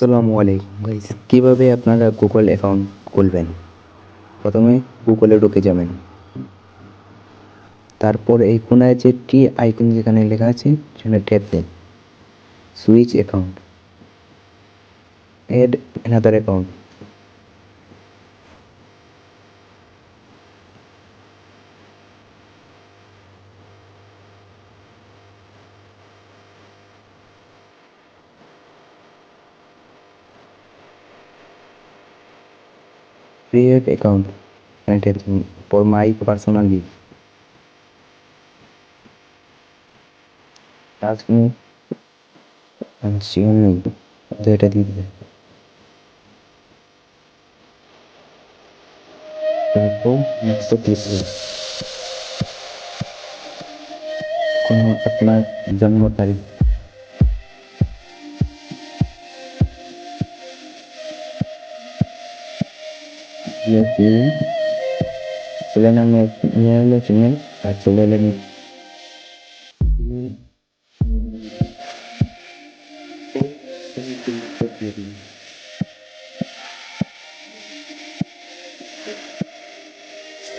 আসসালামু আলাইকুম গাইস, কীভাবে আপনারা গুগল অ্যাকাউন্ট খুলবেন। প্রথমে গুগলে ঢুকে যাবেন, তারপর এই কোনায় যে টি আইকন যেখানে লেখা আছে সেখানে ট্যাপ দেন। Switch account, add another account, create account, এখানে ট্যাপ দিন। For my personal use, task me consume me, তো এটা দিয়ে দেবেন। তারপর নেক্সট ক্লিক করুন। কোনো আপনার জন্ম তারিখ, ছেলে নামে মেয়ে হলে ফিমেল, আর ছেলে হলে